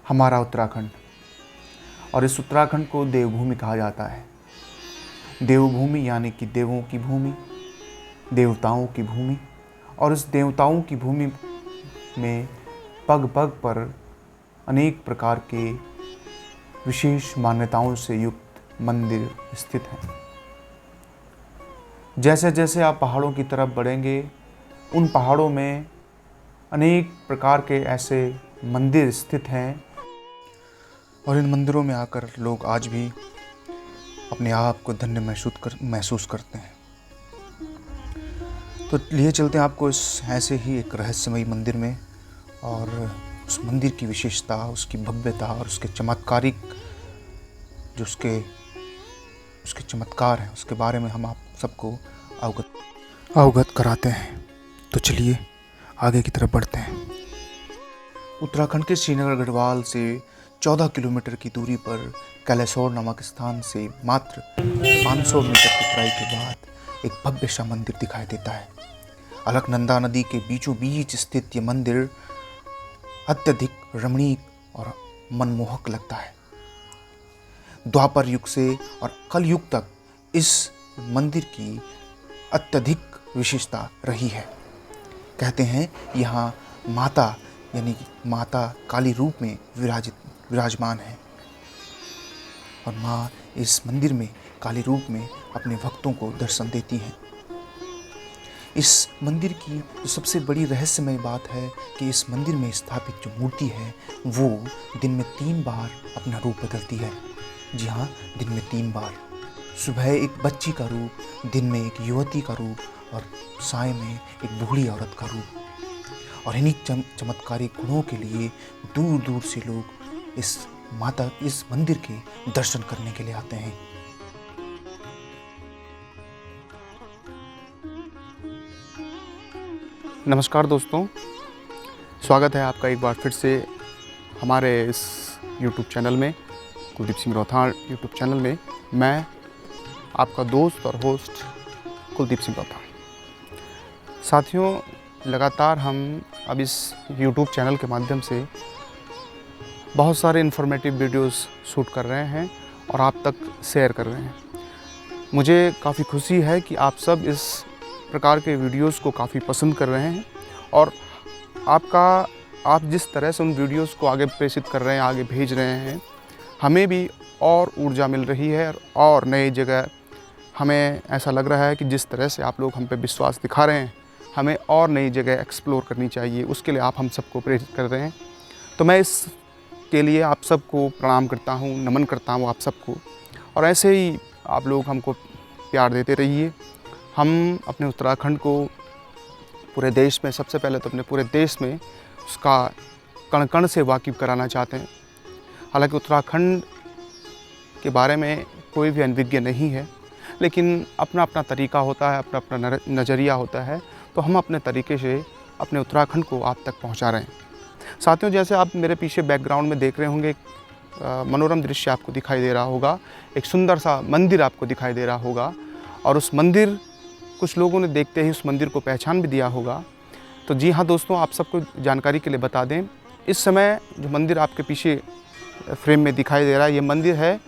हमारा उत्तराखंड, और इस उत्तराखंड को देवभूमि कहा जाता है। देवभूमि यानी कि देवों की भूमि, देवताओं की भूमि। और इस देवताओं की भूमि में पग पग पर अनेक प्रकार के विशेष मान्यताओं से युक्त मंदिर स्थित हैं। जैसे जैसे आप पहाड़ों की तरफ बढ़ेंगे, उन पहाड़ों में अनेक प्रकार के ऐसे मंदिर स्थित हैं, और इन मंदिरों में आकर लोग आज भी अपने आप को धन्य महसूस करते हैं। तो लिए चलते हैं आपको इस ऐसे ही एक रहस्यमयी मंदिर में, और उस मंदिर की विशेषता, उसकी भव्यता और उसके चमत्कारिक जो उसके चमत्कार हैं, उसके बारे में हम आप सबको अवगत कराते हैं। तो चलिए आगे की तरफ बढ़ते हैं। उत्तराखंड के श्रीनगर गढ़वाल से 14 किलोमीटर की दूरी पर कैलासौर नामक स्थान से मात्र 500 मीटर की उतराई के बाद एक भव्य सा मंदिर दिखाई देता है। अलकनंदा नदी के बीचों बीच स्थित ये मंदिर अत्यधिक रमणीक और मनमोहक लगता है। द्वापर युग से और कल युग तक इस मंदिर की अत्यधिक विशेषता रही है। कहते हैं यहाँ माता यानी कि माता काली रूप में विराजमान है, और माँ इस मंदिर में काली रूप में अपने भक्तों को दर्शन देती हैं। इस मंदिर की जो सबसे बड़ी रहस्यमय बात है कि इस मंदिर में स्थापित जो मूर्ति है वो दिन में 3 बार अपना रूप बदलती है। जी हाँ, दिन में 3 बार। सुबह एक बच्ची का रूप, दिन में एक युवती का रूप, और साय में एक बूढ़ी औरत का रूप। और इन्हीं चमत्कारिक गुणों के लिए दूर दूर से लोग इस मंदिर के दर्शन करने के लिए आते हैं। नमस्कार दोस्तों, स्वागत है आपका एक बार फिर से हमारे इस YouTube चैनल में, कुलदीप सिंह रौथार YouTube चैनल में। मैं आपका दोस्त और होस्ट कुलदीप सिंह रौथार। साथियों, लगातार हम अब इस YouTube चैनल के माध्यम से बहुत सारे इन्फॉर्मेटिव वीडियोस शूट कर रहे हैं और आप तक शेयर कर रहे हैं। मुझे काफ़ी खुशी है कि आप सब इस प्रकार के वीडियोस को काफ़ी पसंद कर रहे हैं, और आप जिस तरह से उन वीडियोस को आगे प्रेषित कर रहे हैं, आगे भेज रहे हैं, हमें भी और ऊर्जा मिल रही है। और नई जगह हमें ऐसा लग रहा है कि जिस तरह से आप लोग हम पे विश्वास दिखा रहे हैं, हमें और नई जगह एक्सप्लोर करनी चाहिए। उसके लिए आप हम सबको प्रेरित कर रहे हैं। तो मैं इसके लिए आप सबको प्रणाम करता हूँ, नमन करता हूँ आप सबको। और ऐसे ही आप लोग हमको प्यार देते रहिए। हम अपने उत्तराखंड को पूरे देश में, सबसे पहले तो अपने पूरे देश में उसका कण कण से वाकिफ़ कराना चाहते हैं। हालांकि उत्तराखंड के बारे में कोई भी अनभिज्ञ नहीं है, लेकिन अपना अपना तरीका होता है, अपना अपना नज़रिया होता है। तो हम अपने तरीके से अपने उत्तराखंड को आप तक पहुंचा रहे हैं। साथियों, जैसे आप मेरे पीछे बैकग्राउंड में देख रहे होंगे, एक मनोरम दृश्य आपको दिखाई दे रहा होगा, एक सुंदर सा मंदिर आपको दिखाई दे रहा होगा। और उस मंदिर, कुछ लोगों ने देखते ही उस मंदिर को पहचान भी दिया होगा। तो जी हाँ दोस्तों, आप सबको जानकारी के लिए बता दें, इस समय जो मंदिर आपके पीछे फ्रेम में दिखाई दे रहा है, ये मंदिर है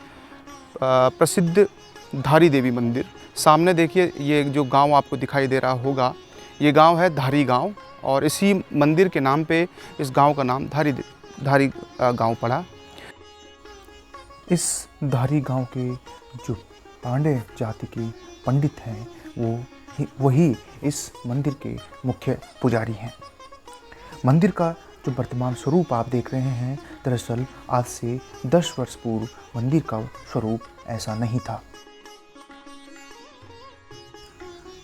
प्रसिद्ध धारी देवी मंदिर। सामने देखिए, ये जो गांव आपको दिखाई दे रहा होगा, ये गांव है धारी गांव, और इसी मंदिर के नाम पे इस गांव का नाम धारी गांव पड़ा। इस धारी गांव के जो पांडे जाति के पंडित हैं, वही इस मंदिर के मुख्य पुजारी हैं। मंदिर का जो वर्तमान स्वरूप आप देख रहे हैं, दरअसल आज से 10 वर्ष पूर्व मंदिर का स्वरूप ऐसा नहीं था।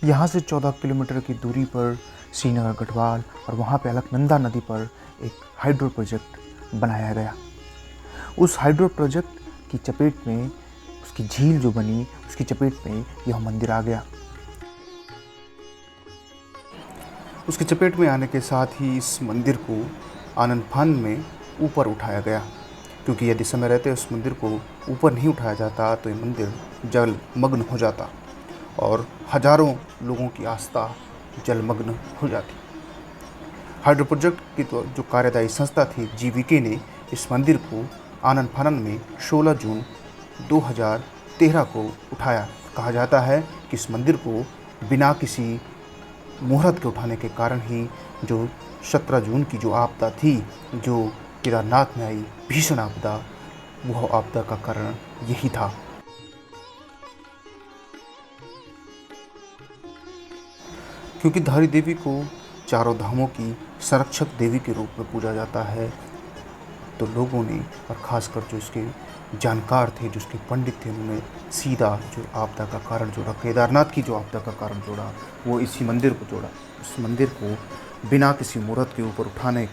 यहाँ से 14 किलोमीटर की दूरी पर श्रीनगर गढ़वाल और वहाँ पे अलकनंदा नदी पर एक हाइड्रो प्रोजेक्ट बनाया गया। उस हाइड्रो प्रोजेक्ट की चपेट में, उसकी झील जो बनी, उसकी चपेट में यह मंदिर आ गया। उसकी चपेट में आने के साथ ही इस मंदिर को आनन फान में ऊपर उठाया गया, क्योंकि यदि समय रहते उस मंदिर को ऊपर नहीं उठाया जाता तो ये मंदिर जलमग्न हो जाता और हजारों लोगों की आस्था जलमग्न हो जाती। हाइड्रो प्रोजेक्ट की तो जो कार्यदायी संस्था थी GVK ने इस मंदिर को आनन फानन में 16 जून 2013 को उठाया। कहा जाता है कि इस मंदिर को बिना किसी मुहूर्त के उठाने के कारण ही जो 17 जून की जो आपदा थी, जो केदारनाथ में आई भीषण आपदा, वह आपदा का कारण यही था। क्योंकि धारी देवी को चारों धामों की संरक्षक देवी के रूप में पूजा जाता है, तो लोगों ने, और ख़ासकर जो इसके जानकार थे, जो इसके पंडित थे, उन्होंने सीधा जो आपदा का कारण जोड़ा, केदारनाथ की जो आपदा का कारण जोड़ा, वो इसी मंदिर को जोड़ा। उस मंदिर को बिना किसी मुहूर्त के ऊपर उठाने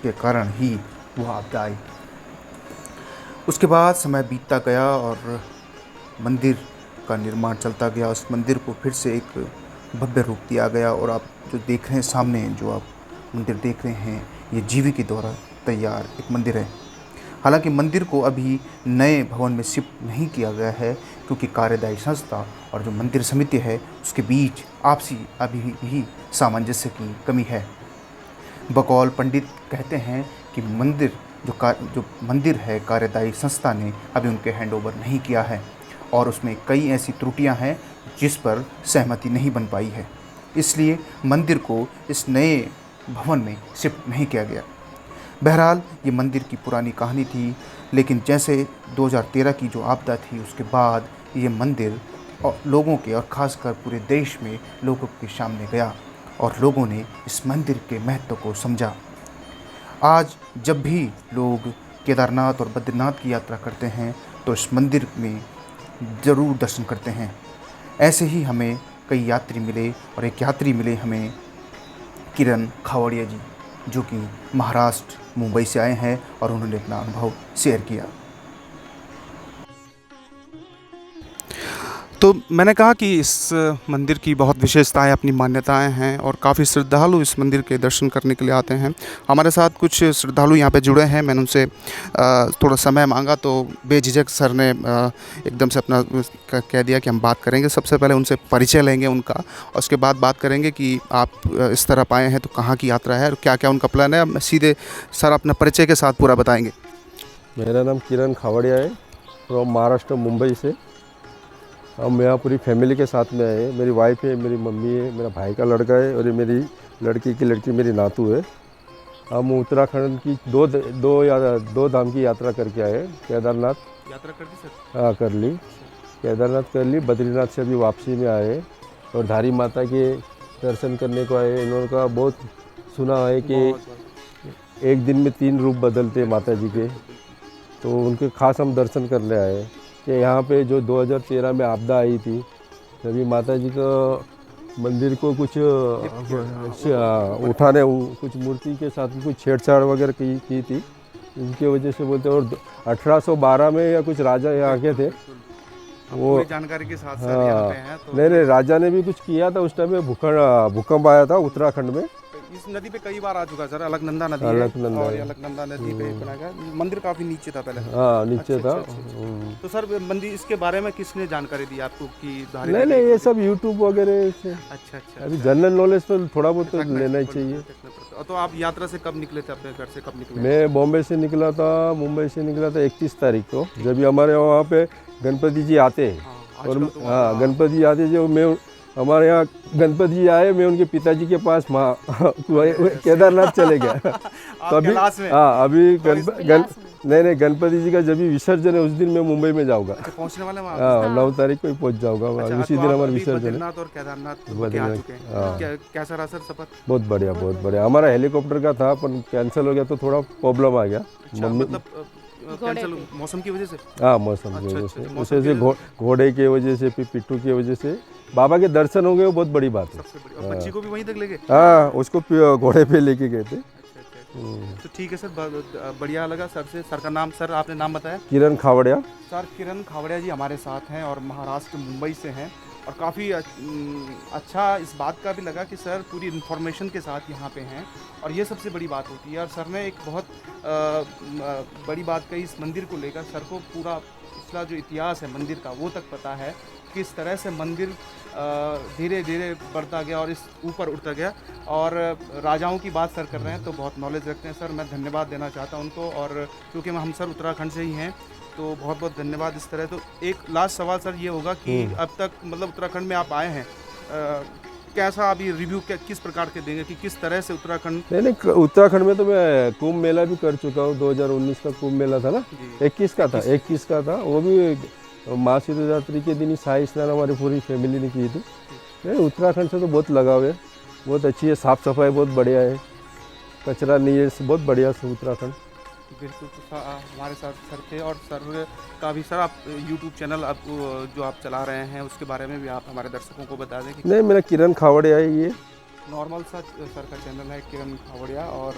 के कारण ही वह आपदा आई। उसके बाद समय बीतता गया और मंदिर का निर्माण चलता गया। उस मंदिर को फिर से एक भव्य रूप दिया गया और आप जो देख रहे हैं सामने, जो आप मंदिर देख रहे हैं, ये जीवी के द्वारा तैयार एक मंदिर है। हालांकि मंदिर को अभी नए भवन में शिफ्ट नहीं किया गया है, क्योंकि कार्यदायी संस्था और जो मंदिर समिति है उसके बीच आपसी अभी भी सामंजस्य की कमी है। बकौल पंडित कहते हैं कि जो मंदिर है, कार्यदायी संस्था ने अभी उनके हैंडओवर नहीं किया है और उसमें कई ऐसी त्रुटियां हैं जिस पर सहमति नहीं बन पाई है, इसलिए मंदिर को इस नए भवन में शिफ्ट नहीं किया गया। बहरहाल ये मंदिर की पुरानी कहानी थी, लेकिन जैसे 2013 की जो आपदा थी उसके बाद ये मंदिर लोगों के, और ख़ासकर पूरे देश में लोगों के सामने गया और लोगों ने इस मंदिर के महत्व को समझा। आज जब भी लोग केदारनाथ और बद्रीनाथ की यात्रा करते हैं तो इस मंदिर में ज़रूर दर्शन करते हैं। ऐसे ही हमें कई यात्री मिले और एक यात्री मिले हमें किरण खावड़िया जी, जो कि महाराष्ट्र मुंबई से आए हैं और उन्होंने अपना अनुभव शेयर किया। तो मैंने कहा कि इस मंदिर की बहुत विशेषताएं, अपनी मान्यताएं हैं और काफ़ी श्रद्धालु इस मंदिर के दर्शन करने के लिए आते हैं। हमारे साथ कुछ श्रद्धालु यहाँ पे जुड़े हैं। मैंने उनसे थोड़ा समय मांगा तो बेझिझक सर ने एकदम से अपना कह दिया कि हम बात करेंगे। सबसे पहले उनसे परिचय लेंगे उनका, और उसके बाद बात करेंगे कि आप इस तरफ आए हैं तो कहाँ की यात्रा है और क्या क्या उनका प्लान है। सीधे सर अपने परिचय के साथ पूरा बताएँगे। मेरा नाम किरण खावड़िया है, फ्रॉम महाराष्ट्र मुंबई से। हम यहाँ पूरी फैमिली के साथ में आए। मेरी वाइफ है, मेरी मम्मी है, मेरा भाई का लड़का है और ये मेरी लड़की की लड़की मेरी नातू है। हम उत्तराखंड की दो धाम की यात्रा करके आए। केदारनाथ यात्रा कर दी सर? हाँ, कर ली। केदारनाथ कर ली, बद्रीनाथ से अभी वापसी में आए और धारी माता के दर्शन करने को आए। इन्होंने का बहुत सुना है कि एक दिन में 3 रूप बदलते माता जी के, तो उनके खास हम दर्शन करने आए। कि यहाँ पे जो 2013 में आपदा आई थी, तभी माता जी का मंदिर को कुछ उठाने, कुछ मूर्ति के साथ कुछ छेड़छाड़ वगैरह की थी, इनकी वजह से बोलते। और 1812 में या कुछ राजा यहाँ के थे, वो जानकारी के साथ हाँ यहाँ पे हैं तो नहीं, राजा ने भी कुछ किया था उस टाइम में। भूकंप आया था उत्तराखंड में। इस नदी पे कई बार आ चुका सर, अलकनंदा नदी है और अलकनंदा नदी पे बनाया गया मंदिर काफी नीचे था पहले। हाँ, नीचे था। तो सर मंदिर इसके बारे में किसने जानकारी दी आपको कि नहीं, ये सब यूट्यूब वगैरह से। अच्छा। अभी जनरल नॉलेज तो थोड़ा बहुत तो लेना ही चाहिए। तो आप यात्रा से कब निकले थे, अपने घर से कब निकले? मैं बॉम्बे से निकला था, मुंबई से निकला था 31 तारीख को। जब भी हमारे वहाँ पे गणपति जी आते हैं और हाँ, गणपति जी आते, जो मैं हमारे यहाँ गणपति जी आए, मैं उनके पिताजी के पास केदारनाथ चले गया। तो अभी हाँ, अभी नहीं, गणपति जी का जब भी विसर्जन है उस दिन मैं मुंबई में जाऊँगा। पहुँचने वाले? हाँ, 9 तारीख को ही पहुँच जाऊँगा। उसी दिन हमारा विसर्जन है। और केदारनाथ कैसा रहा सर सफर? बहुत बढ़िया, बहुत बढ़िया। हमारा हेलीकॉप्टर का था पर कैंसिल हो गया, तो थोड़ा प्रॉब्लम आ गया। मौसम की वजह से? हाँ, मौसम की वजह से, उसे से घोड़े की वजह से, फिर पिट्ठू की वजह से बाबा के दर्शन हो गए, वो बहुत बड़ी बात है। बच्ची को भी वहीं तक ले गए? हाँ, उसको घोड़े पे लेके गए थे। तो ठीक है सर, बढ़िया लगा सर से। सर का नाम, सर आपने नाम बताया? किरण खावड़िया। सर किरण खावड़िया जी हमारे साथ हैं और महाराष्ट्र मुंबई से हैं, और काफ़ी अच्छा इस बात का भी लगा कि सर पूरी इन्फॉर्मेशन के साथ यहाँ पे हैं, और ये सबसे बड़ी बात होती है। और सर ने एक बहुत बड़ी बात कही इस मंदिर को लेकर। सर को पूरा पिछला जो इतिहास है मंदिर का वो तक पता है, किस तरह से मंदिर धीरे धीरे बढ़ता गया और इस ऊपर उठता गया। और राजाओं की बात सर कर रहे हैं तो बहुत नॉलेज रखते हैं सर, मैं धन्यवाद देना चाहता हूं उनको। और क्योंकि हम सर उत्तराखंड से ही हैं तो बहुत बहुत धन्यवाद इस तरह। तो एक लास्ट सवाल सर ये होगा कि अब तक मतलब उत्तराखंड में आप आए हैं, कैसा अभी रिव्यू किस प्रकार के देंगे कि किस तरह से उत्तराखंड? नहीं, उत्तराखंड में तो मैं कुंभ मेला भी कर चुका हूँ। 2019 का कुंभ मेला था ना, 21 का था, वो भी महाशिवरात्रि के दिन ही शाही स्नान हमारी पूरी फैमिली ने की थी। नहीं, उत्तराखंड से तो बहुत लगाव है, बहुत अच्छी है, साफ़ सफाई बहुत बढ़िया है, कचरा नहीं है, बहुत बढ़िया से उत्तराखंड। बिल्कुल। तो हमारे साथ सर थे, और सर का भी सर आप यूट्यूब चैनल आप जो आप चला रहे हैं उसके बारे में भी आप हमारे दर्शकों को बता दें कि नहीं, मेरा किरण खावड़िया है, ये नॉर्मल सा सर का चैनल है किरण खावड़िया। और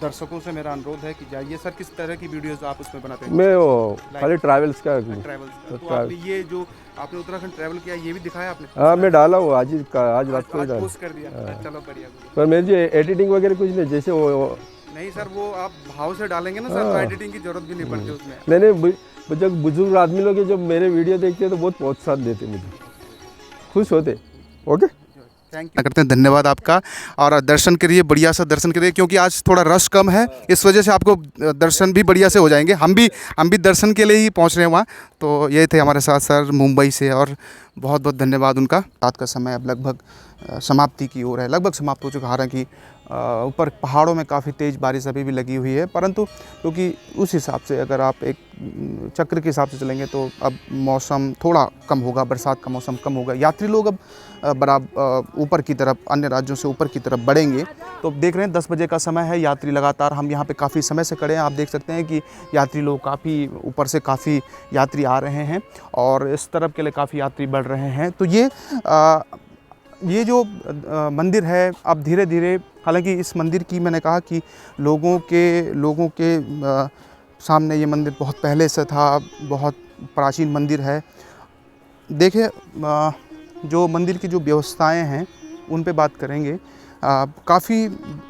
दर्शकों से मेरा अनुरोध है कि जाइए सर। किस तरह की वीडियोस आप उसमें बनाते हैं? मैं वो खाली ट्रैवल्स का तो आपने ये जो आपने उत्तराखंड ट्रैवल किया ये भी दिखाया आपने? हाँ, मैं डाला हूँ आज रात को डाला, पोस्ट कर दिया। चलो बढ़िया। पर मेरी जो एडिटिंग वगैरह कुछ नहीं, जैसे वो नहीं सर, वो आप भाव से डालेंगे ना सर, तो एडिटिंग की जरूरत भी नहीं पड़ती उसमें। नहीं, जब बुजुर्ग आदमी लोग जब मेरे वीडियो देखते हैं तो बहुत प्रोत्साहन देते, मुझे खुश होते। ओके, थैंक यू करते हैं, धन्यवाद आपका। और दर्शन करिए, बढ़िया सा दर्शन करिए, क्योंकि आज थोड़ा रश कम है, इस वजह से आपको दर्शन भी बढ़िया से हो जाएंगे। हम भी दर्शन के लिए ही पहुंच रहे हैं वहाँ। तो ये थे हमारे साथ सर मुंबई से, और बहुत बहुत धन्यवाद उनका। रात का समय अब लगभग समाप्ति की ओर है, लगभग समाप्त हो चुका। हालांकि ऊपर पहाड़ों में काफ़ी तेज़ बारिश अभी भी लगी हुई है, परंतु क्योंकि उस हिसाब से अगर आप एक चक्र के हिसाब से चलेंगे तो अब मौसम थोड़ा कम होगा, बरसात का मौसम कम होगा। यात्री लोग अब बराबर ऊपर की तरफ, अन्य राज्यों से ऊपर की तरफ बढ़ेंगे। तो देख रहे हैं 10 बजे का समय है, यात्री लगातार, हम यहाँ पे काफ़ी समय से खड़े हैं। आप देख सकते हैं कि यात्री लोग काफ़ी ऊपर से काफ़ी यात्री आ रहे हैं और इस तरफ के लिए काफ़ी यात्री बढ़ रहे हैं। तो ये जो मंदिर है अब धीरे धीरे, हालांकि इस मंदिर की मैंने कहा कि लोगों के सामने ये मंदिर बहुत पहले से था, बहुत प्राचीन मंदिर है। देखिए जो मंदिर की जो व्यवस्थाएं हैं उन पे बात करेंगे। काफ़ी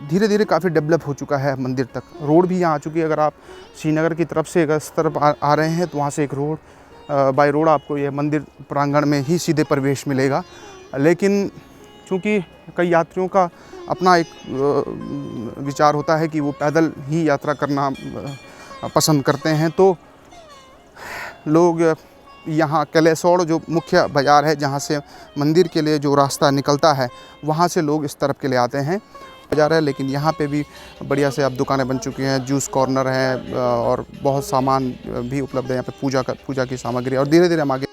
धीरे धीरे काफ़ी डेवलप हो चुका है मंदिर तक, रोड भी यहाँ आ चुकी है। अगर आप श्रीनगर की तरफ से अगर इस तरफ आ रहे हैं तो वहाँ से एक रोड बाय रोड आपको ये मंदिर प्रांगण में ही सीधे प्रवेश मिलेगा। लेकिन चूँकि कई यात्रियों का अपना एक विचार होता है कि वो पैदल ही यात्रा करना पसंद करते हैं, तो लोग यहाँ कैलेसौड़ जो मुख्य बाज़ार है जहाँ से मंदिर के लिए जो रास्ता निकलता है, वहाँ से लोग इस तरफ के लिए आते हैं बाज़ार है। लेकिन यहाँ पे भी बढ़िया से अब दुकानें बन चुकी हैं, जूस कॉर्नर है और बहुत सामान भी उपलब्ध है यहाँ पे, पूजा की सामग्री। और धीरे धीरे हम आगे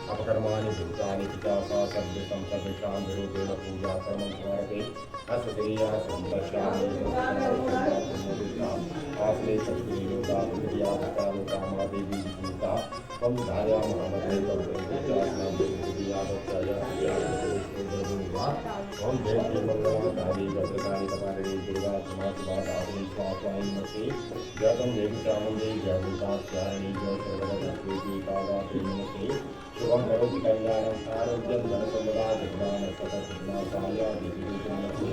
अपकर्माणि भूतानि पिता सभ्य संसर्गेषां विरोधेन पूजा कर्मं स्मरते अस्त्रिया संदर्शामि आस्ते चतुर्योगा क्रिया कालो कामा देवी विभूता त्वं धाया महामते तवदेवतास्नां क्रिया दत्तया ओम देवी मंगलमतारी भद्रकाली कपालिनी दुर्गा क्षमा सुभादारिणी स्वात्मायि नमस्ते जगं देवी चामुण्डी जगन्नाथारिणी जय सर्वदा कालात्रि नमस्ते शुभं करोति कल्याणं आरोग्यं धनसम्पदा जगदान सततनाथाय दिव्यज्योतिर्नमस्ते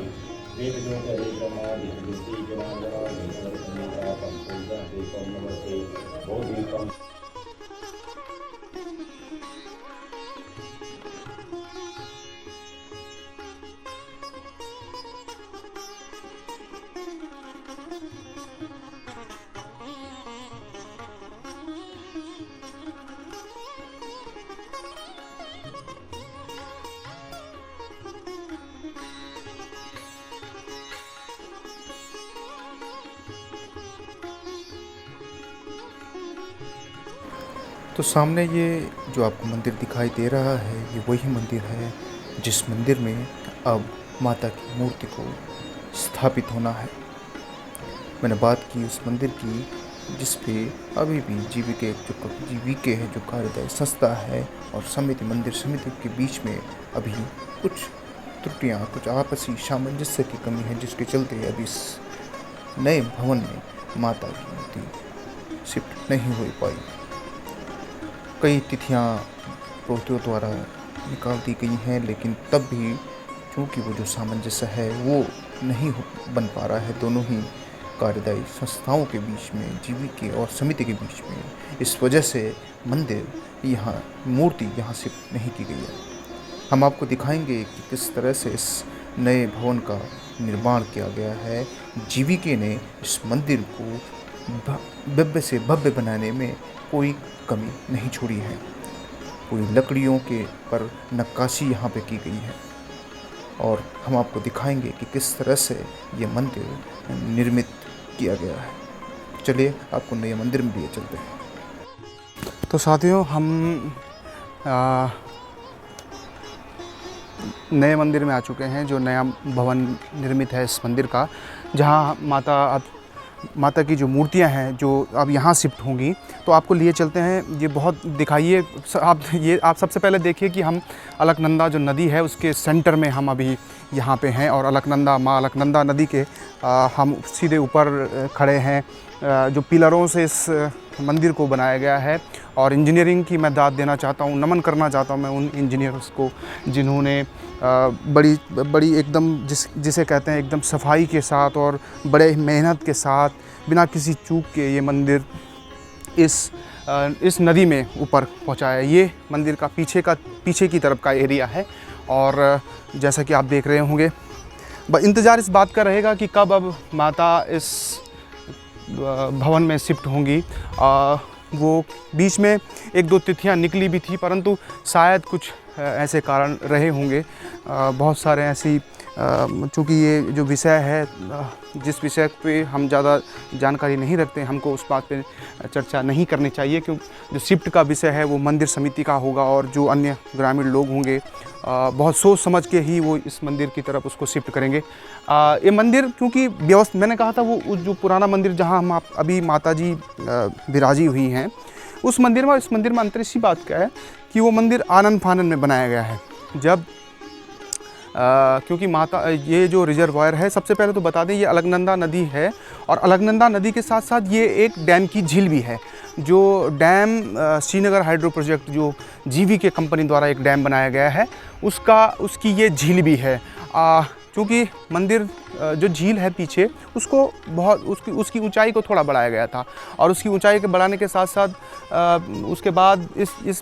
वेदज्योतिर्ब्रह्मा दिव्यज्योतिर्जनार्दना ईश्वरसंहिता संपूर्ण देवं नमस्ते बहुदीपं तो सामने ये जो आपको मंदिर दिखाई दे रहा है, ये वही मंदिर है जिस मंदिर में अब माता की मूर्ति को स्थापित होना है। मैंने बात की उस मंदिर की जिस पे अभी भी जीवीके है जो कार्यदायी संस्था है और समिति मंदिर समिति के बीच में अभी कुछ त्रुटियाँ, कुछ आपसी सामंजस्य की कमी है, जिसके चलते अभी इस नए भवन में माता की मूर्ति शिफ्ट नहीं हो पाई। कई तिथियां पुरोहितों द्वारा निकाल दी गई हैं, लेकिन तब भी क्योंकि वो जो सामंजस्य है वो नहीं बन पा रहा है दोनों ही कार्यदायी संस्थाओं के बीच में, जीवीके और समिति के बीच में। इस वजह से मंदिर यहाँ मूर्ति यहाँ शिफ्ट नहीं की गई है। हम आपको दिखाएंगे कि किस तरह से इस नए भवन का निर्माण किया गया है। जीवीके ने इस मंदिर को भव्य से भव्य बनाने में कोई कमी नहीं छोड़ी है। पूरी लकड़ियों के पर नक्काशी यहाँ पे की गई है और हम आपको दिखाएंगे कि किस तरह से ये मंदिर निर्मित किया गया है। चलिए आपको नए मंदिर में लिए चलते हैं। तो साथियों, हम नए मंदिर में आ चुके हैं, जो नया भवन निर्मित है इस मंदिर का, जहाँ माता की जो मूर्तियां हैं जो अब यहाँ शिफ्ट होंगी। तो आपको लिए चलते हैं। ये बहुत दिखाइए आप सबसे पहले देखिए कि हम अलकनंदा जो नदी है उसके सेंटर में हम अभी यहाँ पे हैं और माँ अलकनंदा नदी के हम सीधे ऊपर खड़े हैं। जो पिलरों से इस मंदिर को बनाया गया है और इंजीनियरिंग की मैं दाद देना चाहता हूँ, नमन करना चाहता हूँ मैं उन इंजीनियर्स को जिन्होंने बड़ी एकदम जिसे कहते हैं एकदम सफाई के साथ और बड़े मेहनत के साथ बिना किसी चूक के ये मंदिर इस नदी में ऊपर पहुँचाया। ये मंदिर का पीछे की तरफ का एरिया है और जैसा कि आप देख रहे होंगे, इंतज़ार इस बात का रहेगा कि कब अब माता इस भवन में शिफ्ट होंगी। वो बीच में एक दो तिथियां निकली भी थी, परंतु शायद कुछ ऐसे कारण रहे होंगे। बहुत सारे ऐसी चूँकि ये जो विषय है, जिस विषय पे हम ज़्यादा जानकारी नहीं रखते, हमको उस बात पे चर्चा नहीं करनी चाहिए, क्योंकि जो शिफ्ट का विषय है वो मंदिर समिति का होगा और जो अन्य ग्रामीण लोग होंगे बहुत सोच समझ के ही वो इस मंदिर की तरफ उसको शिफ्ट करेंगे। ये मंदिर क्योंकि व्यवस्थित, मैंने कहा था वो जो पुराना मंदिर जहाँ हम अभी माता जी विराजी हुई हैं, उस मंदिर में, इस मंदिर में अंतर इसी बात का है कि वो मंदिर आनन फानन में बनाया गया है। जब क्योंकि माता ये जो रिजर्वायर है, सबसे पहले तो बता दें ये अलकनंदा नदी है और अलकनंदा नदी के साथ साथ ये एक डैम की झील भी है। जो डैम श्रीनगर हाइड्रो प्रोजेक्ट जो जीवीके कंपनी द्वारा एक डैम बनाया गया है, उसकी ये झील भी है। क्योंकि मंदिर जो झील है पीछे, उसको बहुत उसकी ऊंचाई को थोड़ा बढ़ाया गया था और उसकी ऊंचाई के बढ़ाने के साथ साथ उसके बाद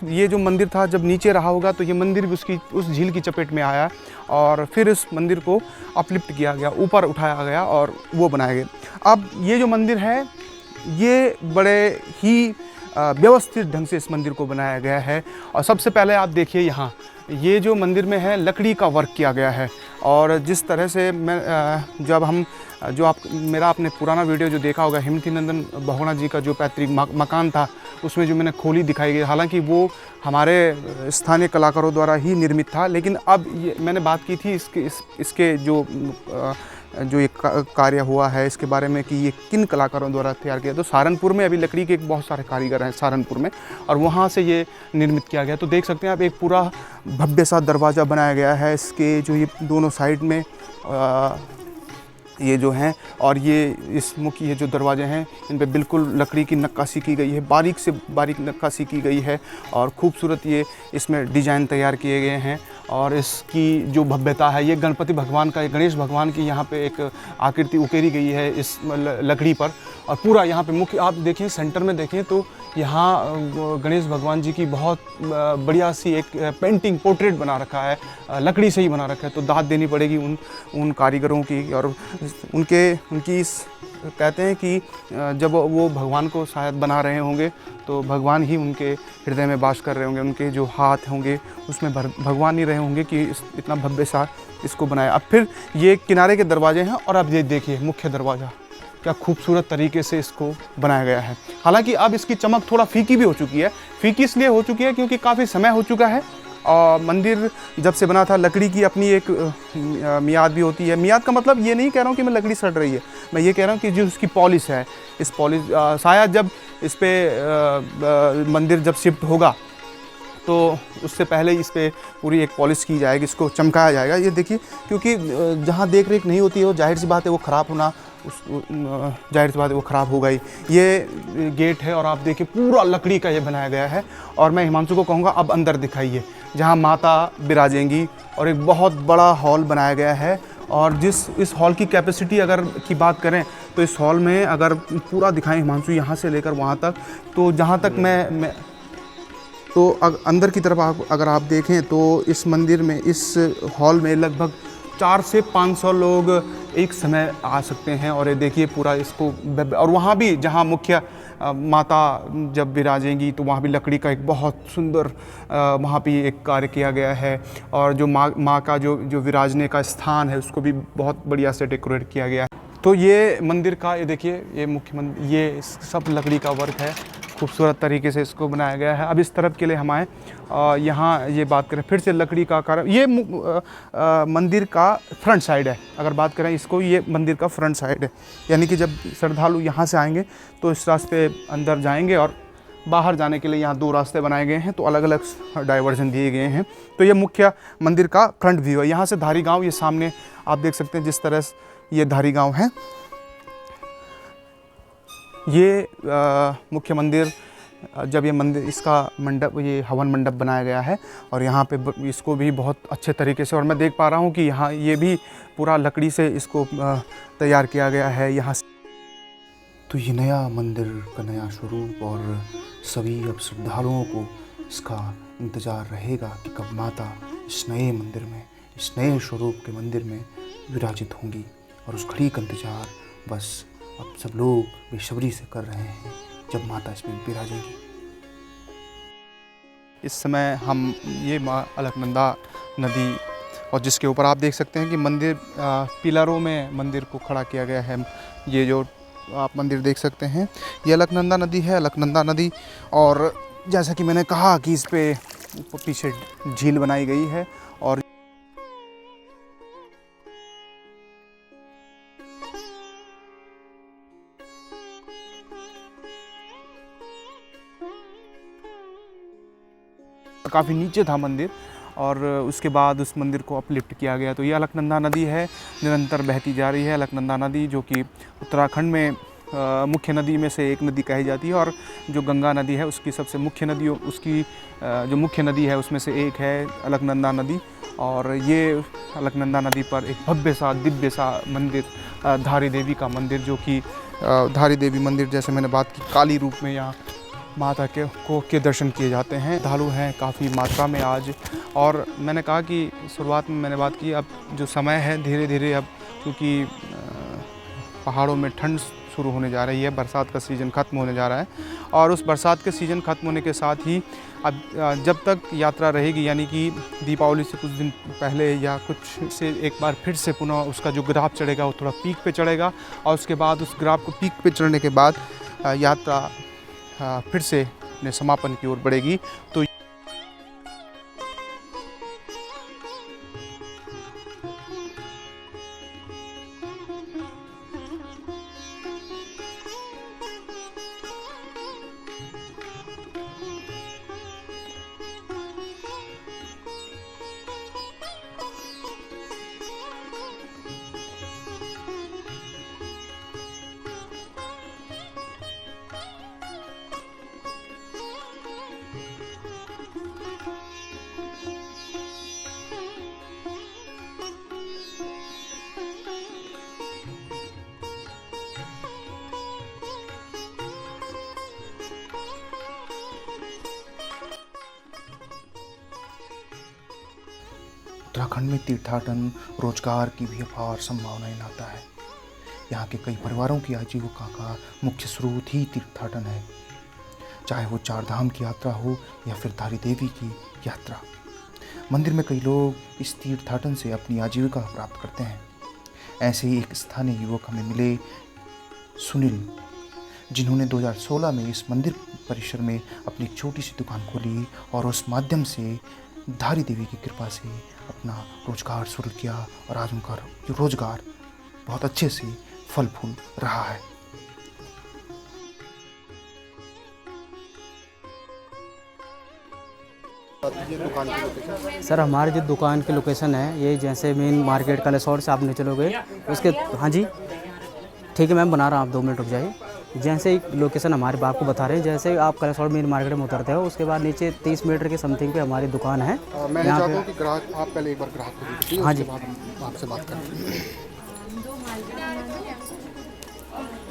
ये जो मंदिर था जब नीचे रहा होगा तो ये मंदिर भी उस झील की चपेट में आया और फिर इस मंदिर को अपलिफ्ट किया गया, ऊपर उठाया गया और वो बनाया गया। अब ये जो मंदिर है ये बड़े ही व्यवस्थित ढंग से इस मंदिर को बनाया गया है। और सबसे पहले आप देखिए यहाँ ये जो मंदिर में है लकड़ी का वर्क किया गया है। और जिस तरह से मैं जब हम जो आप मेरा आपने पुराना वीडियो जो देखा होगा हिमती नंदन बहुगुणा जी का जो पैतृक मकान था, उसमें जो मैंने खोली दिखाई गई, हालांकि वो हमारे स्थानीय कलाकारों द्वारा ही निर्मित था, लेकिन अब ये मैंने बात की थी इसके जो ये कार्य हुआ है इसके बारे में कि ये किन कलाकारों द्वारा तैयार किया। तो सहारनपुर में अभी लकड़ी के बहुत सारे कारीगर हैं सहारनपुर में, और वहाँ से ये निर्मित किया गया। तो देख सकते हैं आप एक पूरा भव्य सा दरवाज़ा बनाया गया है। इसके जो ये दोनों साइड में ये जो हैं, और ये इस मुख्य ये जो दरवाजे हैं इन पे बिल्कुल लकड़ी की नक्काशी की गई है, बारीक से बारीक नक्काशी की गई है, और खूबसूरत ये इसमें डिज़ाइन तैयार किए गए हैं। और इसकी जो भव्यता है, ये गणपति भगवान का, गणेश भगवान की यहाँ पे एक आकृति उकेरी गई है इस लकड़ी पर। और पूरा यहाँ पे मुख्य आप देखिए सेंटर में देखें तो यहाँ गणेश भगवान जी की बहुत बढ़िया सी एक पेंटिंग पोर्ट्रेट बना रखा है, लकड़ी से ही बना रखा है। तो दाद देनी पड़ेगी उन कारीगरों की, और उनकी इस कहते हैं कि जब वो भगवान को शायद बना रहे होंगे तो भगवान ही उनके हृदय में वास कर रहे होंगे, उनके जो हाथ होंगे उसमें भगवान ही रहे होंगे कि इतना भव्य सा इसको बनाया। अब फिर ये किनारे के दरवाजे हैं, और अब ये देखिए मुख्य दरवाज़ा क्या खूबसूरत तरीके से इसको बनाया गया है। हालांकि अब इसकी चमक थोड़ा फीकी भी हो चुकी है। फीकी इसलिए हो चुकी है क्योंकि काफ़ी समय हो चुका है, और मंदिर जब से बना था लकड़ी की अपनी एक मियाद भी होती है। मियाद का मतलब ये नहीं कह रहा हूँ कि मैं लकड़ी सड़ रही है, मैं ये कह रहा हूँ कि जो उसकी पॉलिश है, इस पॉलिश शायद जब इस पर मंदिर जब शिफ्ट होगा तो उससे पहले इस पर पूरी एक पॉलिश की जाएगी, इसको चमकाया जाएगा। ये देखिए, क्योंकि जहाँ देख रेख नहीं होती है वो जाहिर सी बात है वो ख़राब होना जाहिर सी बात है वो ख़राब होगा ही। ये गेट है, और आप देखिए पूरा लकड़ी का ये बनाया गया है। और मैं हिमांशु को कहूँगा अब अंदर दिखाइए जहाँ माता विराजेंगी, और एक बहुत बड़ा हॉल बनाया गया है। और इस हॉल की कैपेसिटी अगर की बात करें तो इस हॉल में अगर पूरा दिखाएं हिमांशु यहाँ से लेकर वहाँ तक, तो जहाँ तक मैं तो अंदर की तरफ अगर आप देखें तो इस मंदिर में, इस हॉल में लगभग 400 से 500 लोग एक समय आ सकते हैं। और ये देखिए पूरा इसको, और वहाँ भी जहाँ मुख्य माता जब विराजेंगी तो वहाँ भी लकड़ी का एक बहुत सुंदर वहाँ भी एक कार्य किया गया है। और जो माँ का जो विराजने का स्थान है उसको भी बहुत बढ़िया से डेकोरेट किया गया है। तो ये मंदिर का ये देखिए, ये मुख्य मंदिर, ये सब लकड़ी का वर्क है, खूबसूरत तरीके से इसको बनाया गया है। अब इस तरफ के लिए हम आए, यहाँ ये बात करें फिर से लकड़ी का कार्य, ये मंदिर का फ्रंट साइड है। अगर बात करें इसको, ये मंदिर का फ्रंट साइड है, यानी कि जब श्रद्धालु यहाँ से आएंगे तो इस रास्ते अंदर जाएंगे, और बाहर जाने के लिए यहाँ 2 रास्ते बनाए गए हैं, तो अलग अलग डाइवर्जन दिए गए हैं। तो ये मुख्य मंदिर का फ्रंट व्यू है। यहाँ से धारी गाँव ये सामने आप देख सकते हैं, जिस तरह से ये धारी गाँव है। ये मुख्य मंदिर, जब ये मंदिर, इसका मंडप, ये हवन मंडप बनाया गया है, और यहाँ पे इसको भी बहुत अच्छे तरीके से, और मैं देख पा रहा हूँ कि यहाँ ये भी पूरा लकड़ी से इसको तैयार किया गया है यहाँ से। तो ये नया मंदिर का नया स्वरूप, और सभी अब श्रद्धालुओं को इसका इंतज़ार रहेगा कि कब माता इस नए मंदिर में, इस नए स्वरूप के मंदिर में विराजित होंगी, और उस घड़ी का इंतज़ार बस अब सब लोग बेसब्री से कर रहे हैं जब माता इसमें विराजेगी। इस समय हम ये माँ अलकनंदा नदी, और जिसके ऊपर आप देख सकते हैं कि मंदिर पिलरों में मंदिर को खड़ा किया गया है। ये जो आप मंदिर देख सकते हैं ये अलकनंदा नदी है, अलकनंदा नदी। और जैसा कि मैंने कहा कि इस पे पीछे झील बनाई गई है, और काफ़ी नीचे था मंदिर, और उसके बाद उस मंदिर को अपलिफ्ट किया गया। तो ये अलकनंदा नदी है, निरंतर बहती जा रही है अलकनंदा नदी, जो कि उत्तराखंड में मुख्य नदी में से एक नदी कही जाती है। और जो गंगा नदी है उसकी सबसे मुख्य नदियों, उसकी जो मुख्य नदी है उसमें से एक है अलकनंदा नदी। और ये अलकनंदा नदी पर एक भव्य सा दिव्य सा मंदिर, धारी देवी का मंदिर, जो कि धारी देवी मंदिर, जैसे मैंने बात की, काली रूप में यहाँ माता के दर्शन किए जाते हैं। श्रद्धालु हैं काफ़ी मात्रा में आज। और मैंने कहा कि शुरुआत में मैंने बात की, अब जो समय है धीरे धीरे, अब क्योंकि पहाड़ों में ठंड शुरू होने जा रही है, बरसात का सीज़न ख़त्म होने जा रहा है। और उस बरसात के सीज़न ख़त्म होने के साथ ही अब जब तक यात्रा रहेगी, यानी कि दीपावली से कुछ दिन पहले या कुछ से एक बार फिर से पुनः उसका जो ग्राफ चढ़ेगा वो थोड़ा पीक पे चढ़ेगा, और उसके बाद उस ग्राफ को पीक पे चढ़ने के बाद यात्रा फिर से अपने समापन की ओर बढ़ेगी। तो उत्तराखंड में तीर्थाटन रोजगार की भी अपार संभावनाएं लाता है। यहाँ के कई परिवारों की आजीविका का मुख्य स्रोत ही तीर्थाटन है, चाहे वो चार धाम की यात्रा हो या फिर धारी देवी की यात्रा। मंदिर में कई लोग इस तीर्थाटन से अपनी आजीविका प्राप्त करते हैं। ऐसे ही एक स्थानीय युवक हमें मिले, सुनील, जिन्होंने 2016 में इस मंदिर परिसर में अपनी एक छोटी सी दुकान खोली और उस माध्यम से धारी देवी की कृपा से अपना रोजगार शुरू किया, और आज उनका रोजगार बहुत अच्छे से फल फूल रहा है। सर हमारी जो दुकान की लोकेशन है, ये जैसे मेन मार्केट कलेसौर से आप नहीं चलोगे उसके, हाँ जी ठीक है मैम बना रहा हूँ, आप 2 मिनट रुक जाइए। जैसे ही लोकेशन हमारे बाप को बता रहे हैं, जैसे आप कलेसौर मेन मार्केट में उतरते हो उसके बाद नीचे 30 मीटर के समथिंग पे हमारी दुकान है। मैं चाहता हूँ कि ग्राहक आप पहले एक बार ग्राहक को देखिए, हाँ जी, उसके बाद हम आपसे बात करेंगे।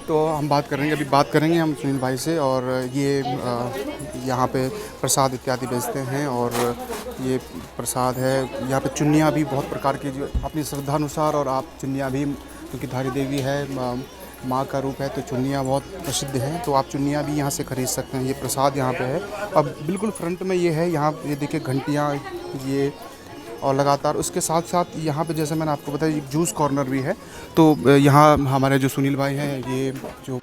तो हम बात करेंगे, अभी बात करेंगे हम सुनील भाई से। और ये यहाँ पे प्रसाद इत्यादि बेचते हैं, और ये प्रसाद है। यहाँ पे चुन्नियाँ भी बहुत प्रकार की, जो अपनी श्रद्धानुसार, और आप चुन्नियाँ भी, क्योंकि धारी देवी है, माँ का रूप है, तो चुन्नियाँ बहुत प्रसिद्ध हैं, तो आप चुन्नियाँ भी यहाँ से खरीद सकते हैं। ये प्रसाद यहाँ पे है। अब बिल्कुल फ्रंट में ये है, यहाँ ये देखिए घंटियाँ, ये, और लगातार उसके साथ साथ यहाँ पे जैसे मैंने आपको बताया एक जूस कॉर्नर भी है। तो यहाँ हमारे जो सुनील भाई हैं, ये जो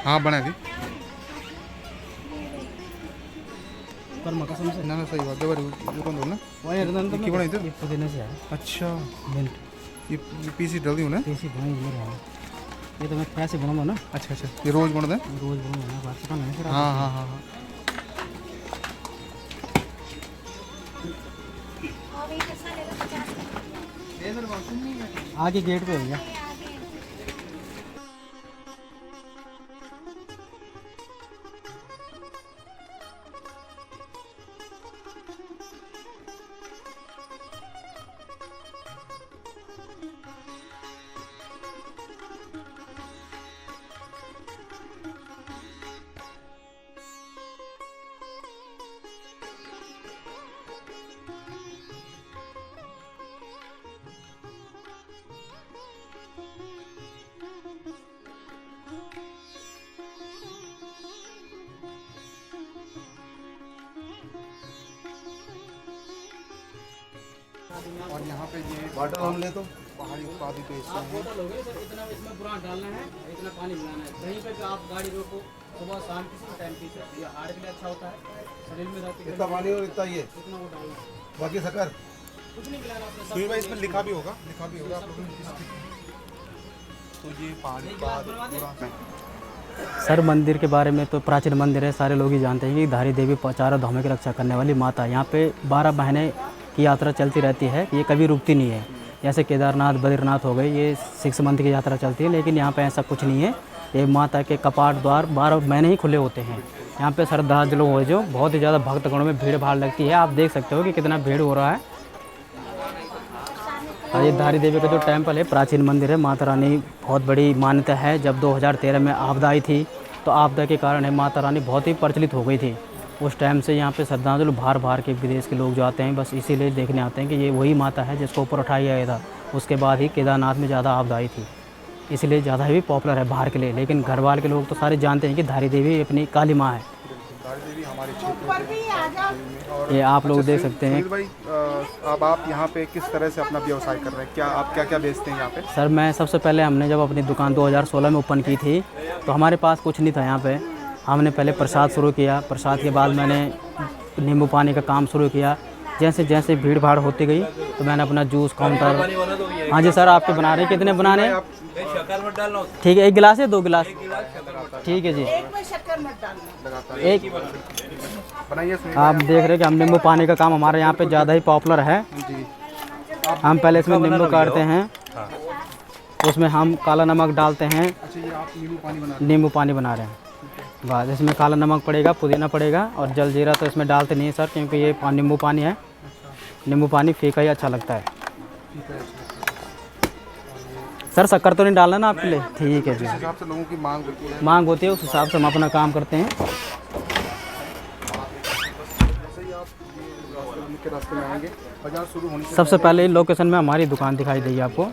हाँ बना दी ना ना, सही बात है ना, की बनाई थी? पुदीने से है। अच्छा, मिंट ये पीसी डाल दी ना, पीसी बन रहा है, ये तो मैं कैसे बनाऊंगा ना। अच्छा अच्छा, ये रोज़ बन दें? रोज बनाऊंगा, बात से काम है सर। हाँ हाँ हाँ हाँ। आगे गेट पे हो गया। और यहाँ पे ये वाटर हम ले तो पहाड़ी उत्पादित हिस्सा आप बोतल हो गई सर, इतना इसमें पूरा डालना है, इतना पानी मिलाना है। कहीं पे भी आप गाड़ी रोको, सुबह शाम किसी भी टाइम पी सकते, ये हार्ट के लिए अच्छा होता है, शरीर में रहती है। इतना पानी और इतना ये इतना वो डालना है, बाकी शक्कर कुछ नहीं मिलाना आपने। सुनील भाई, इसमें लिखा भी होगा आप लोगों ने। तो ये पहाड़ी उत्पाद सर मंदिर के बारे में तो प्राचीन मंदिर है, सारे लोग ही जानते हैं कि धारी देवी चारों धामों की रक्षा करने वाली माता। यहाँ पे 12 महीने की यात्रा चलती रहती है, ये कभी रुकती नहीं है। जैसे केदारनाथ, बद्रीनाथ हो गए, ये 6 मंथ की यात्रा चलती है, लेकिन यहाँ पे ऐसा कुछ नहीं है। ये माता के कपाट द्वार 12 महीने ही खुले होते हैं। यहाँ पे श्रद्धालु हो जो बहुत ही ज़्यादा भक्तगणों में भीड़ भाड़ लगती है। आप देख सकते हो कि कितना भीड़ हो रहा है। और ये धारी देवी का जो टेम्पल है, प्राचीन मंदिर है, माता रानी बहुत बड़ी मान्यता है। जब 2013 में आपदा आई थी, तो आपदा के कारण है माता रानी बहुत ही प्रचलित हो गई थी। उस टाइम से यहाँ पे श्रद्धालु बाहर बाहर के विदेश के लोग जो आते हैं बस इसीलिए देखने आते हैं कि ये वही माता है जिसको ऊपर उठाया गया था। उसके बाद ही केदारनाथ में ज़्यादा आपदा आई थी, इसलिए ज़्यादा ही पॉपुलर है बाहर के लिए। लेकिन घर वाले के लोग तो सारे जानते हैं कि धारी देवी अपनी काली माँ है। धारी देवी हमारे क्षेत्र में और ये आप लोग देख सकते हैं। सुनील भाई, अब आप यहाँ पे किस तरह से अपना व्यवसाय कर रहे हैं? क्या आप क्या क्या बेचते हैं यहाँ पे? सर मैं सबसे पहले हमने जब अपनी दुकान 2016 में ओपन की थी तो हमारे पास कुछ नहीं था यहाँ पे। हमने पहले प्रसाद शुरू किया, प्रसाद के बाद मैंने नींबू पानी का काम शुरू किया। जैसे जैसे भीड़ भाड़ होती गई तो मैंने अपना जूस काउंटर। हाँ जी सर, आपके बना रहे हैं? कितने बनाने हैं? ठीक है, 1 गिलास है 2 गिलास? ठीक है जी, एक। बनाइए सुनील आप देख रहे हैं कि हम नींबू पानी का काम हमारे यहाँ पे ज़्यादा ही पॉपुलर है जी। हम पहले इसमें नींबू काटते हैं, उसमें हम काला नमक डालते हैं। अच्छा, ये आप नींबू पानी बना रहे हैं। बस इसमें काला नमक पड़ेगा, पुदीना पड़ेगा और जल जीरा तो इसमें डालते नहीं है सर, क्योंकि ये नींबू पानी है। नींबू पानी फीका ही अच्छा लगता है सर। शक्कर तो नहीं डालना ना आपके लिए? ठीक है जी। जिस हिसाब से लोगों की मांग होती है उस हिसाब से हम अपना काम करते हैं। के रास्ते में आएंगे, बाजार शुरू होने से सबसे पहले लोकेशन में हमारी दुकान दिखाई देगी आपको।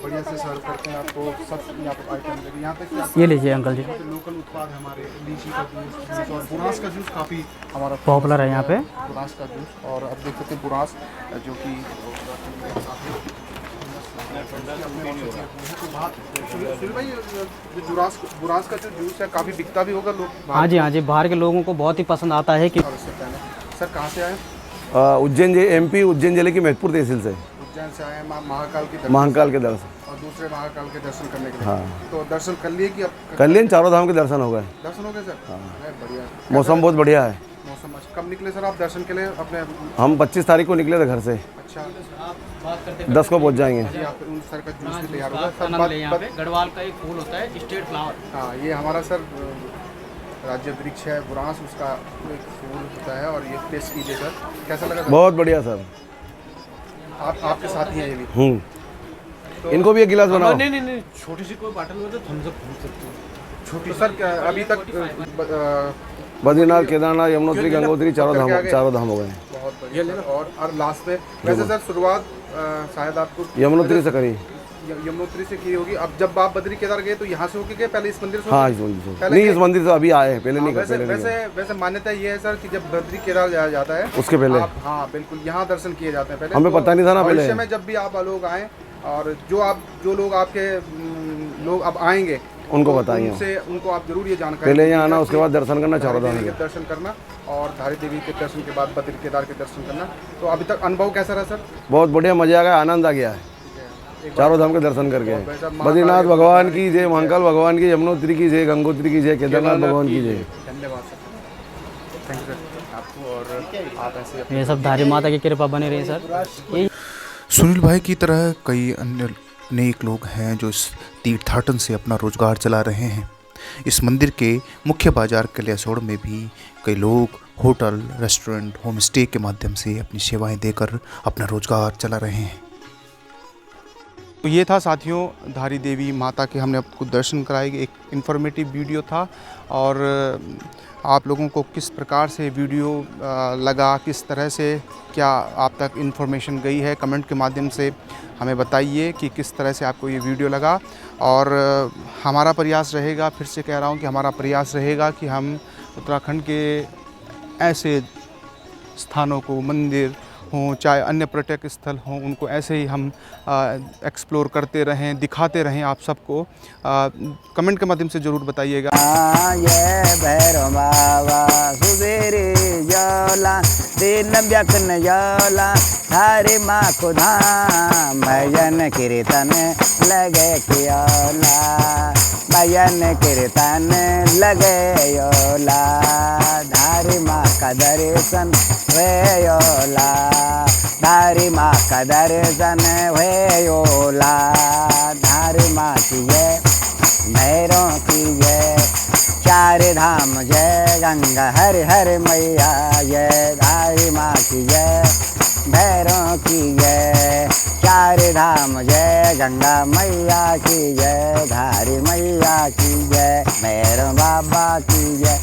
बढ़िया से सर्व करते हैं आपको सब यहाँ पर आइटम लगे। यहाँ तक ये लीजिए अंकल जी, लोकल उत्पाद है हमारे, लीची का जूस और बुरास का जूस काफ़ी हमारा पॉपुलर है यहाँ पे। बुरास का जूस, और अब देख सकते हैं बुरास जो कि सुनील भाई, जो बुरास का जो जूस है काफ़ी बिकता भी होगा लोग? हाँ जी, हाँ जी, बाहर के लोगों को बहुत ही पसंद आता है। कि और इससे पहले सर कहाँ से आए? उज्जैन एमपी उज्जैन जिले की महतपुर तहसील से। उज्जैन से आए हैं महाकाल के दर्शन और दूसरे महाकाल के दर्शन करने के लिए। हाँ। तो दर्शन कर लिए कि अब कर लिए? चारों धाम के दर्शन हो गए। दर्शन हो गए सर? हाँ। बढ़िया। मौसम बहुत बढ़िया है। मौसम अच्छा। कब निकले सर आप दर्शन के लिए अपने? हम 25 तारीख को निकले थे घर से। अच्छा, 10 को पहुंच जाएंगे। जी, आप उन सर का जूस भी तैयार होगा आनंद लें। यहाँ पे गढ़वाल का एक फूल होता है स्टेट फ्लावर। हाँ, ये हमारा सर राज्य वृक्ष है बुरांस, उसका एक फूल होता है और ये टेस्ट कीजिए सर, कैसा लगा सर? बहुत बढ़िया सर। आपके साथ ही है ये भी? तो इनको भी एक गिलास बनाओ। नहीं, छोटी सी कोई बॉटल में तो थम्स अप खरीद सकते हो। छोटी सर अभी तक बद्रीनाथ, केदारनाथ, यमुनोत्री, गंगोत्री चारों धाम हो गए। बहुत बढ़िया। और लास्ट में वैसे सर शुरुआत शायद आपको यमुनोत्री से करी। यमुनोत्री से की होगी। अब जब आप बद्री केदार गए तो यहाँ से होके गए पहले इस मंदिर से? हाँ, इस मंदिर से नहीं, इस मंदिर से अभी आए, पहले नहीं गए। वैसे मान्यता ये है सर कि जब बद्री केदार जाया जाता है उसके पहले हाँ बिल्कुल यहाँ दर्शन किए जाते हैं पहले। हमें पता नहीं था ना पहले। भविष्य में जब भी आप लोग आए और जो लोग आपके लोग अब आएंगे उनको बताएंगे, उनको आप जरूर ये जानकारी पहले यहाँ आना, उसके बाद दर्शन करना, चारों धाम के दर्शन करना और धारी देवी के दर्शन के बाद बद्री केदार के दर्शन करना। तो अभी तक अनुभव कैसा रहा सर? बहुत बढ़िया, मजा आ गया, आनंद आ गया है चारों धाम के दर्शन करके। बद्रीनाथ भगवान की जय, महाकाल भगवान की, यमुनोत्री की जय, गंगोत्री की जय, केदारनाथ भगवान की जय। धन्यवाद सर, थैंक यू सर आपको। और आप ऐसे ये सब धारी माता की कृपा बनी रही सर। सुनील भाई की तरह कई अन्य अनेक लोग हैं जो इस तीर्थाटन से अपना रोजगार चला रहे हैं। इस मंदिर के मुख्य बाजार कलियासोड़ में भी कई लोग होटल, रेस्टोरेंट, होम स्टे के माध्यम से अपनी सेवाएं देकर अपना रोजगार चला रहे हैं। तो ये था साथियों धारी देवी माता के हमने आपको दर्शन कराए, एक इन्फॉर्मेटिव वीडियो था। और आप लोगों को किस प्रकार से वीडियो लगा, किस तरह से क्या आप तक इन्फॉर्मेशन गई है, कमेंट के माध्यम से हमें बताइए कि किस तरह से आपको ये वीडियो लगा। और हमारा प्रयास रहेगा, फिर से कह रहा हूँ कि हमारा प्रयास रहेगा कि हम उत्तराखंड के ऐसे स्थानों को, मंदिर हों चाहे अन्य पर्यटक स्थल हों, उनको ऐसे ही हम एक्सप्लोर करते रहें, दिखाते रहें आप सबको। कमेंट के माध्यम से ज़रूर बताइएगा। ये भैरव बाबा सुबेरे जाला दिन व्यकन जाला थारे माँ को धाम भजन कीर्तन लगे कियोला, भजन कीर्तन लगे योला, धारी माँ का दर्शन वे योला, धारी माँ का दर्शन वे योला, धारी माँ की जय, भैरव की जय, चार धाम जय, गंगा हर हर मैया जय, धारी माँ की जय, भैरव की जय, चार धाम जय, गंगा मैया की जय, धारी मैया की जय, भैरव बाबा की जय।